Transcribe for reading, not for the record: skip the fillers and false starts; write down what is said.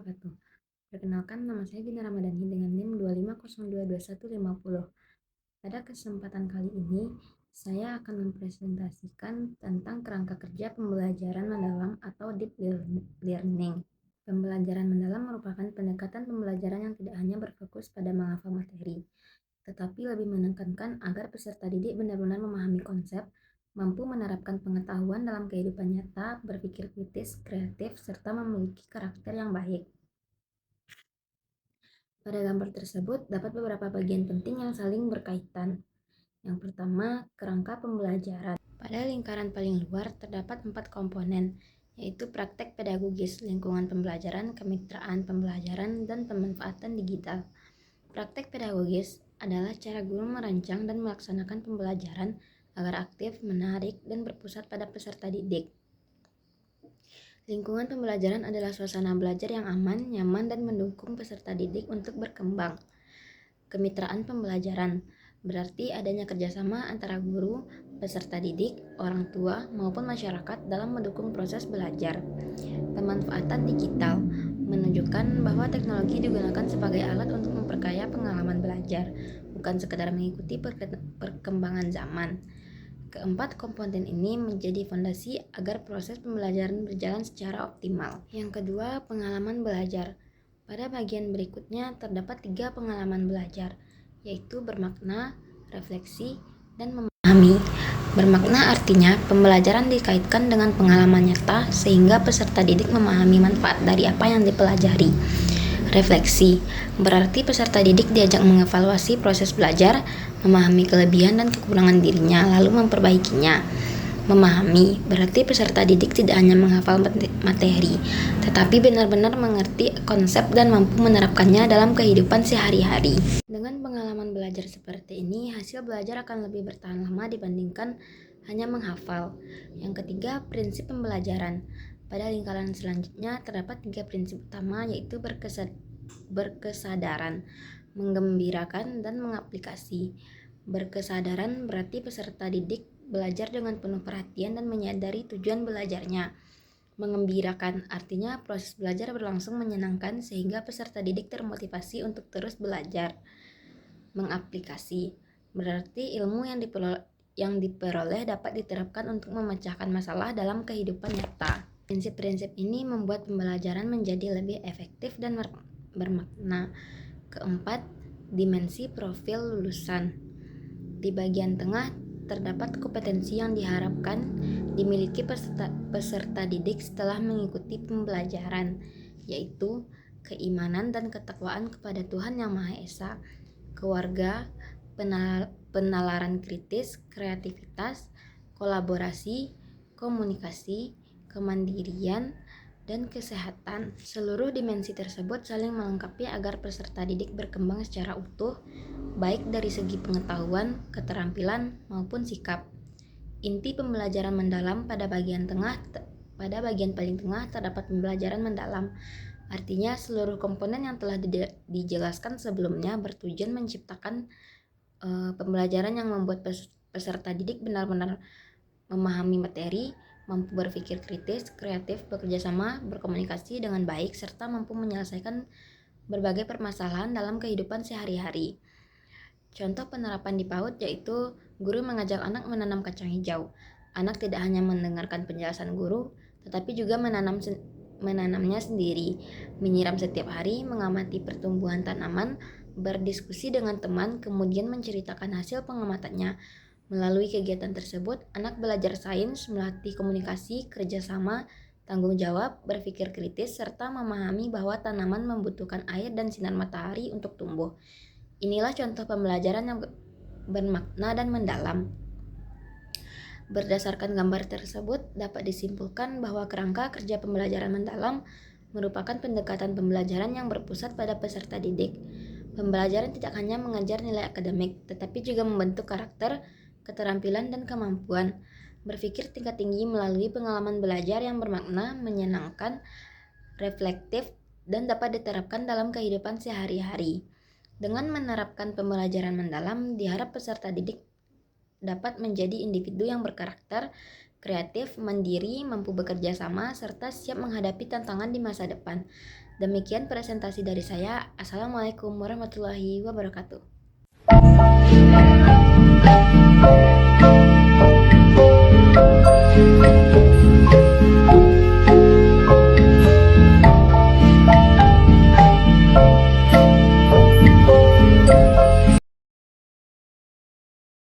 wabarakatuh. Perkenalkan, nama saya Gina Ramadhani dengan NIM 250222150. Pada kesempatan kali ini, saya akan mempresentasikan tentang kerangka kerja pembelajaran mendalam atau deep learning. Pembelajaran mendalam merupakan pendekatan pembelajaran yang tidak hanya berfokus pada menghafal materi, tetapi lebih menekankan agar peserta didik benar-benar memahami konsep, mampu menerapkan pengetahuan dalam kehidupan nyata, berpikir kritis, kreatif, serta memiliki karakter yang baik. Pada gambar tersebut dapat beberapa bagian penting yang saling berkaitan. Yang pertama, kerangka pembelajaran. Pada lingkaran paling luar terdapat 4 komponen, yaitu praktek pedagogis, lingkungan pembelajaran, kemitraan pembelajaran, dan pemanfaatan digital. Praktek pedagogis adalah cara guru merancang dan melaksanakan pembelajaran agar aktif, menarik, dan berpusat pada peserta didik. Lingkungan pembelajaran adalah suasana belajar yang aman, nyaman, dan mendukung peserta didik untuk berkembang. Kemitraan pembelajaran berarti adanya kerjasama antara guru, peserta didik, orang tua, maupun masyarakat dalam mendukung proses belajar. Pemanfaatan digital menunjukkan bahwa teknologi digunakan sebagai alat untuk memperkaya pengalaman belajar, bukan sekedar mengikuti perkembangan zaman. Keempat komponen ini menjadi fondasi agar proses pembelajaran berjalan secara optimal. Yang kedua, pengalaman belajar. Pada bagian berikutnya terdapat 3 pengalaman belajar, yaitu bermakna, refleksi, dan memahami. Bermakna artinya pembelajaran dikaitkan dengan pengalaman nyata sehingga peserta didik memahami manfaat dari apa yang dipelajari. Refleksi berarti peserta didik diajak mengevaluasi proses belajar, memahami kelebihan dan kekurangan dirinya, lalu memperbaikinya. Memahami berarti peserta didik tidak hanya menghafal materi, tetapi benar-benar mengerti konsep dan mampu menerapkannya dalam kehidupan sehari-hari. Dengan pengalaman belajar seperti ini, hasil belajar akan lebih bertahan lama dibandingkan hanya menghafal. Yang ketiga, prinsip pembelajaran. Pada lingkaran selanjutnya terdapat 3 prinsip utama, yaitu berkesadaran, menggembirakan, dan mengaplikasi. Berkesadaran berarti peserta didik belajar dengan penuh perhatian dan menyadari tujuan belajarnya. Mengembirakan artinya proses belajar berlangsung menyenangkan sehingga peserta didik termotivasi untuk terus belajar. Mengaplikasi berarti ilmu yang diperoleh dapat diterapkan untuk memecahkan masalah dalam kehidupan nyata. Prinsip-prinsip ini membuat pembelajaran menjadi lebih efektif dan bermakna. Keempat, dimensi profil lulusan. Di bagian tengah terdapat kompetensi yang diharapkan dimiliki peserta didik setelah mengikuti pembelajaran, yaitu keimanan dan ketakwaan kepada Tuhan Yang Maha Esa, keluarga, penalaran kritis, kreativitas, kolaborasi, komunikasi, kemandirian, dan kesehatan. Seluruh dimensi tersebut saling melengkapi agar peserta didik berkembang secara utuh, baik dari segi pengetahuan, keterampilan, maupun sikap. Inti pembelajaran mendalam pada bagian paling tengah terdapat pembelajaran mendalam. Artinya seluruh komponen yang telah dijelaskan sebelumnya bertujuan menciptakan pembelajaran yang membuat peserta didik benar-benar memahami materi, mampu berpikir kritis, kreatif, bekerja sama, berkomunikasi dengan baik, serta mampu menyelesaikan berbagai permasalahan dalam kehidupan sehari-hari. Contoh penerapan di PAUD yaitu guru mengajak anak menanam kacang hijau. Anak tidak hanya mendengarkan penjelasan guru, tetapi juga menanamnya sendiri, menyiram setiap hari, mengamati pertumbuhan tanaman, berdiskusi dengan teman, kemudian menceritakan hasil pengamatannya. Melalui kegiatan tersebut, anak belajar sains, melatih komunikasi, kerjasama, tanggung jawab, berpikir kritis, serta memahami bahwa tanaman membutuhkan air dan sinar matahari untuk tumbuh. Inilah contoh pembelajaran yang bermakna dan mendalam. Berdasarkan gambar tersebut, dapat disimpulkan bahwa kerangka kerja pembelajaran mendalam merupakan pendekatan pembelajaran yang berpusat pada peserta didik. Pembelajaran tidak hanya mengajar nilai akademik, tetapi juga membentuk karakter, keterampilan, dan kemampuan berpikir tingkat tinggi melalui pengalaman belajar yang bermakna, menyenangkan, reflektif, dan dapat diterapkan dalam kehidupan sehari-hari. Dengan menerapkan pembelajaran mendalam, diharap peserta didik dapat menjadi individu yang berkarakter, kreatif, mandiri, mampu bekerja sama, serta siap menghadapi tantangan di masa depan. Demikian presentasi dari saya. Assalamualaikum warahmatullahi wabarakatuh.